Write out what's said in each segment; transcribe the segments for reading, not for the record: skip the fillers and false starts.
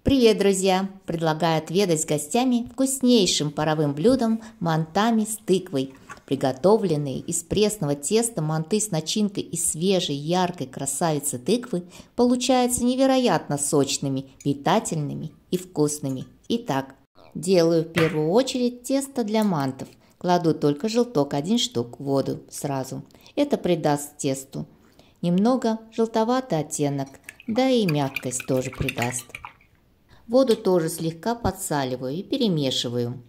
Привет, друзья! Предлагаю отведать с гостями вкуснейшим паровым блюдом мантами с тыквой. Приготовленные из пресного теста манты с начинкой из свежей, яркой красавицы тыквы получаются невероятно сочными, питательными и вкусными. Итак, делаю в первую очередь тесто для мантов. Кладу только желток 1 штук в воду сразу. Это придаст тесту немного желтоватый оттенок, да и мягкость тоже придаст. Воду тоже слегка подсаливаю и перемешиваю.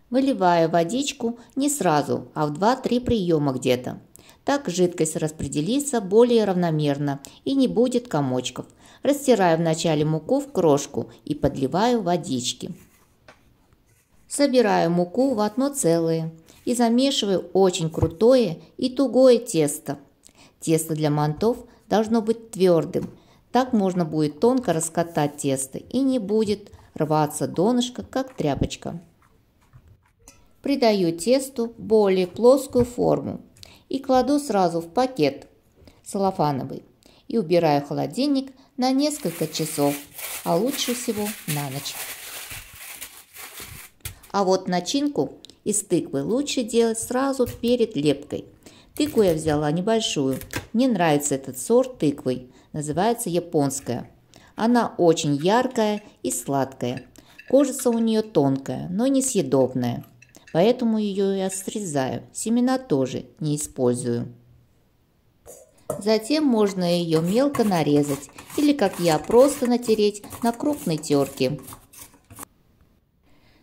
Выливаю водичку не сразу, а в 2-3 приема где-то. Так жидкость распределится более равномерно и не будет комочков. Растираю вначале муку в крошку и подливаю водички. Собираю муку в одно целое и замешиваю очень крутое и тугое тесто. Тесто для мантов должно быть твердым. Так можно будет тонко раскатать тесто и не будет рваться донышко, как тряпочка. Придаю тесту более плоскую форму и кладу сразу в пакет целлофановый и убираю в холодильник на несколько часов, а лучше всего на ночь. А вот начинку из тыквы лучше делать сразу перед лепкой. Тыкву я взяла небольшую. Мне нравится этот сорт тыквы. Называется японская. Она очень яркая и сладкая. Кожица у нее тонкая, но несъедобная. Поэтому ее я срезаю. Семена тоже не использую. Затем можно ее мелко нарезать. Или, как я, просто натереть на крупной терке.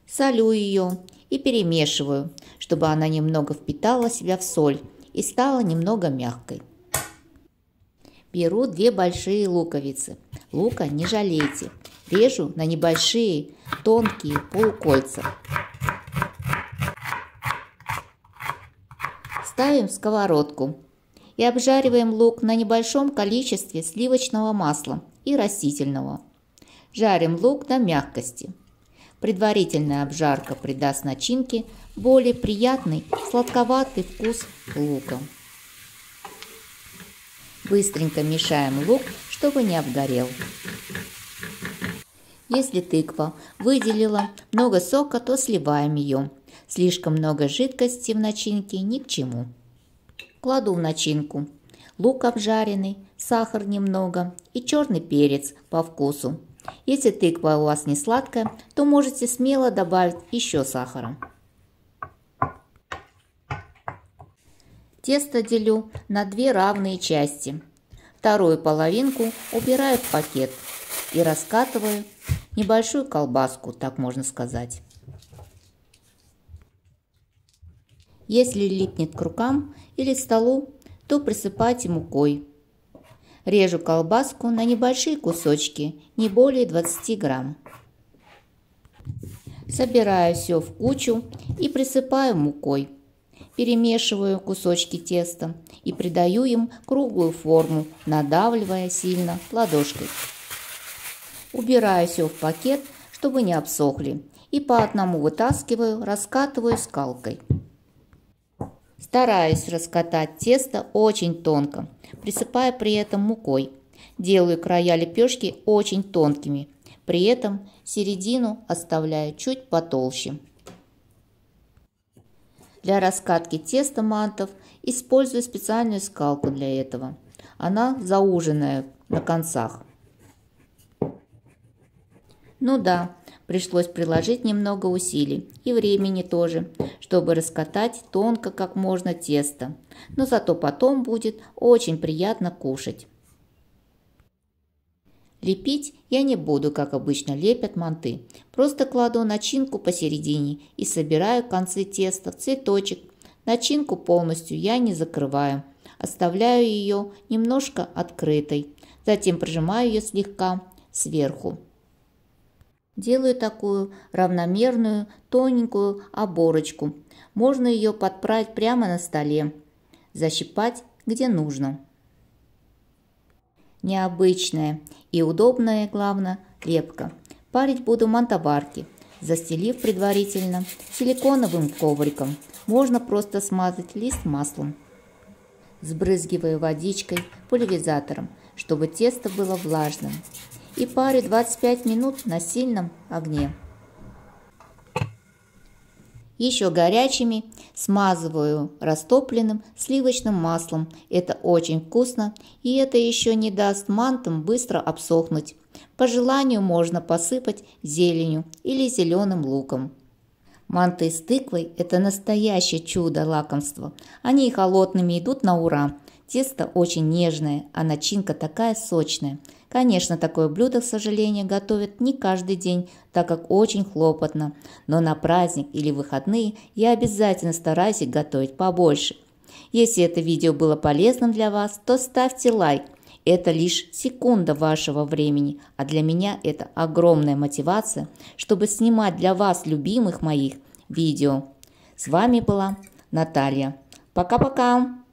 Солю ее и перемешиваю, чтобы она немного впитала в себя в соль и стала немного мягкой. Беру 2 большие луковицы. Лука не жалейте. Режу на небольшие тонкие полукольца. Ставим в сковородку и обжариваем лук на небольшом количестве сливочного масла и растительного. Жарим лук до мягкости. Предварительная обжарка придаст начинке более приятный сладковатый вкус лука. Быстренько мешаем лук, чтобы не обгорел. Если тыква выделила много сока, то сливаем ее. Слишком много жидкости в начинке ни к чему. Кладу в начинку лук обжаренный, сахар немного и черный перец по вкусу. Если тыква у вас не сладкая, то можете смело добавить еще сахара. Тесто делю на 2 равные части. Вторую половинку убираю в пакет и раскатываю небольшую колбаску, так можно сказать. Если липнет к рукам или столу, то присыпайте мукой. Режу колбаску на небольшие кусочки, не более 20 грамм. Собираю все в кучу и присыпаю мукой. Перемешиваю кусочки теста и придаю им круглую форму, надавливая сильно ладошкой. Убираю все в пакет, чтобы не обсохли, и по одному вытаскиваю, раскатываю скалкой. Стараюсь раскатать тесто очень тонко, присыпая при этом мукой. Делаю края лепешки очень тонкими, при этом середину оставляю чуть потолще. Для раскатки теста мантов использую специальную скалку для этого. Она зауженная на концах. Ну да, пришлось приложить немного усилий и времени тоже, чтобы раскатать тонко как можно тесто. Но зато потом будет очень приятно кушать. Лепить я не буду, как обычно лепят манты. Просто кладу начинку посередине и собираю концы теста в цветочек. Начинку полностью я не закрываю. Оставляю ее немножко открытой. Затем прижимаю ее слегка сверху. Делаю такую равномерную тоненькую оборочку. Можно ее подправить прямо на столе. Защипать где нужно. Необычная и удобная, главное, лепка. Парить буду в мантоварке, застелив предварительно силиконовым ковриком. Можно просто смазать лист маслом. Сбрызгиваю водичкой пульверизатором, чтобы тесто было влажным. и парю 25 минут на сильном огне. Еще горячими смазываю растопленным сливочным маслом. Это очень вкусно, и это еще не даст мантам быстро обсохнуть. По желанию можно посыпать зеленью или зеленым луком. Манты с тыквой – это настоящее чудо лакомства. Они и холодными идут на ура. Тесто очень нежное, а начинка такая сочная. Конечно, такое блюдо, к сожалению, готовят не каждый день, так как очень хлопотно. Но на праздник или выходные я обязательно стараюсь их готовить побольше. Если это видео было полезным для вас, то ставьте лайк. Это лишь секунда вашего времени, а для меня это огромная мотивация, чтобы снимать для вас, любимых моих, видео. С вами была Наталья. Пока-пока!